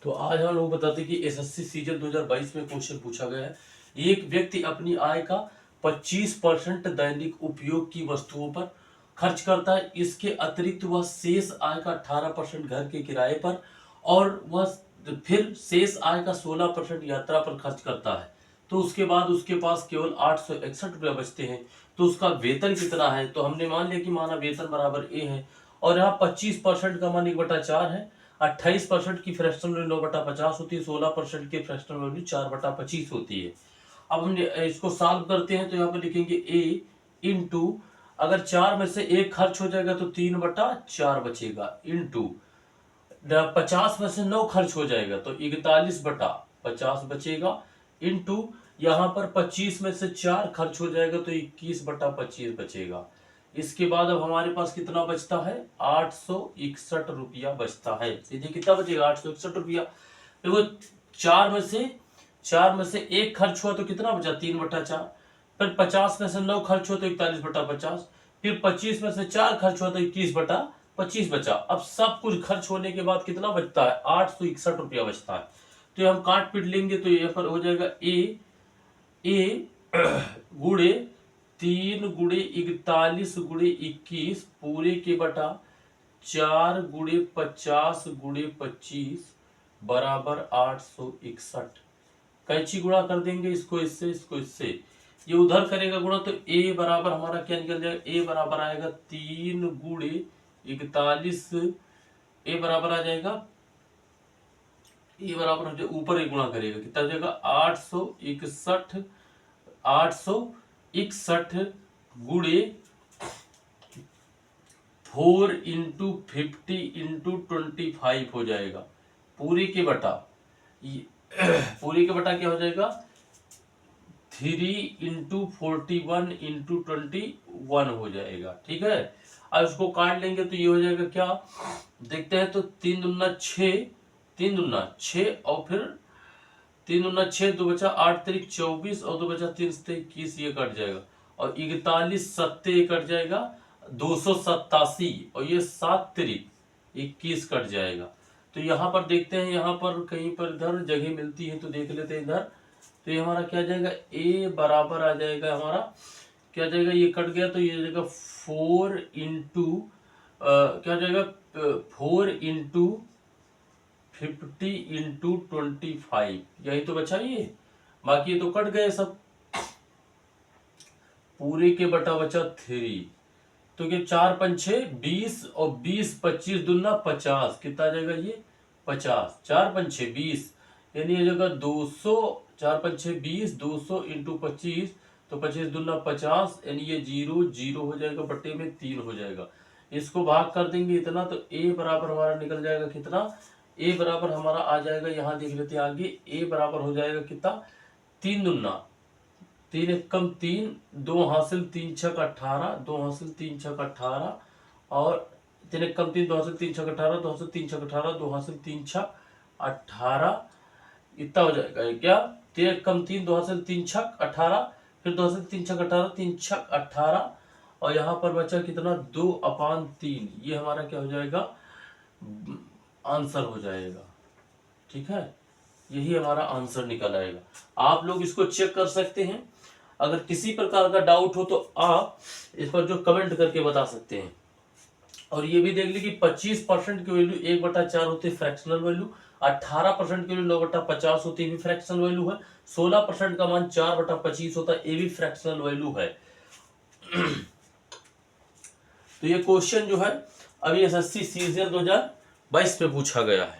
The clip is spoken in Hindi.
तो आज हम लोग बताते हैं कि एसएससी सीजन 2022 में क्वेश्चन पूछा गया है। एक व्यक्ति अपनी आय का 25% दैनिक उपयोग की वस्तुओं पर खर्च करता है। इसके अतिरिक्त वह शेष आय का 18% घर के किराए पर और वह फिर शेष आय का 16% यात्रा पर खर्च करता है। तो उसके बाद उसके पास केवल 861 रुपया बचते हैं। तो उसका वेतन कितना है? तो हमने मान लिया कि माना वेतन बराबर ए है और यहाँ 25% का मान 1/4 है। 28% की फ्रैक्शनल वैल्यू 9/50 होती है। 16% की फ्रैक्शनल वैल्यू 4/25 होती है। अब हम इसको सॉल्व करते हैं तो यहाँ पे लिखेंगे ए इंटू, अगर 4 में से 1 खर्च हो जाएगा तो 3/4 बचेगा, इंटू 50 में से 9 खर्च हो जाएगा तो 41/50 बचेगा, इंटू यहाँ पर 25 में से 4 खर्च हो जाएगा तो 21/25 बचेगा। इसके बाद अब हमारे पास कितना बचता है? 861 रुपया बचता है। सीधे कितना बचेगा? 861 रुपया। देखो 4 में से 1 खर्च हुआ तो कितना बचा? 3/4। फिर 50 में से 9 खर्च हुआ तो 41/50। फिर 25 में से 4 खर्च हुआ तो 21/25 बचा। अब सब कुछ खर्च होने के बाद कितना बचता है? 861 रुपया बचता है। तो हम काट पीट लेंगे तो यहाँ पर हो जाएगा ए गुणे 3 गुणे 41 गुणे 21 पूरे के बटा 4 गुणे 50 गुणे 25 बराबर 861। कैंची गुणा कर देंगे, इसको इससे इसको इससे, ये उधर करेगा गुणा तो ए बराबर हमारा क्या निकल जाएगा? ए बराबर आएगा 3 गुणे 41, ए बराबर आ जाएगा, ए बराबर हो जाएगा, ऊपर एक गुणा करेगा कितना हो जाएगा? 861 गुणे 4 इंटू 50 इंटू 25 हो जाएगा। पूरे के बटा पूरे के बटा क्या हो जाएगा? 3 इंटू 41 इंटू 21 हो जाएगा। ठीक है, अब इसको काट लेंगे तो ये हो जाएगा क्या? देखते हैं तो 3 दूना 6, 3 दूना 6 और फिर 3 दूना 6, 2 बचा 8 तिरिक 24 और 2 बचा 3 से 21, ये कट जाएगा और 41 सत्ते कट जाएगा 287 और ये 7 तिरिक 21 कट जाएगा। तो यहाँ पर देखते हैं, यहाँ पर कहीं पर इधर जगह मिलती है तो देख लेते हैं इधर। तो ये हमारा क्या जाएगा? ए बराबर आ जाएगा हमारा क्या जाएगा? ये कट गया तो ये जाएगा 4 इंटू क्या जाएगा? 4 इंटू 50 इंटू 25, यही तो बचा ये, बाकी तो कट गए सब। पूरे के बटा बचा 3, तो क्या 4 पंचे 20 और 20 25 दूना 50, कितना आ जाएगा ये? 50। 4 पंचे 20 यानी ये जगह 200, 4 पंचे 20, 200 इंटू 25 तो 25 दूना 50 यानी ये 0 0 हो जाएगा, बट्टे में 3 हो जाएगा। इसको भाग कर देंगे इतना तो ए बराबर हमारा निकल जाएगा कितना? ए बराबर हमारा आ जाएगा, यहाँ देख लेते हैं आगे, ए बराबर हो जाएगा कितना? 3 दूना 3 एक कम 3, 2 हासिल 3 छक 18, 2 हासिल 3 छक 18 और 3 एक कम 3, 2 हासिल 3 छक 18, 2 हासिल 3 छक 18, 2 हासिल 3 छक 18, इतना हो जाएगा क्या? 3 एक कम 3, 2 हासिल 3 छक 18, फिर 2 हासिल 3 छक 18, 3 छक 18 और यहाँ पर बचा कितना? 2/3, ये हमारा क्या हो जाएगा? आंसर हो जाएगा। ठीक है, यही हमारा आंसर निकल आएगा। आप लोग इसको चेक कर सकते हैं। अगर किसी प्रकार का डाउट हो तो आप इस पर जो कमेंट करके बता सकते हैं। और ये भी देख ली कि 25% की वैल्यू 1/4 होती है फ्रैक्शनल वैल्यू, 18% की वैल्यू 9/50 होती है, भी फ्रैक्शनल वैल्यू है, 16% का मान 4/25 होता है, ये भी फ्रैक्शनल वैल्यू है। तो ये क्वेश्चन जो है अभी एसएससी सीजन 2022 में पूछा गया है।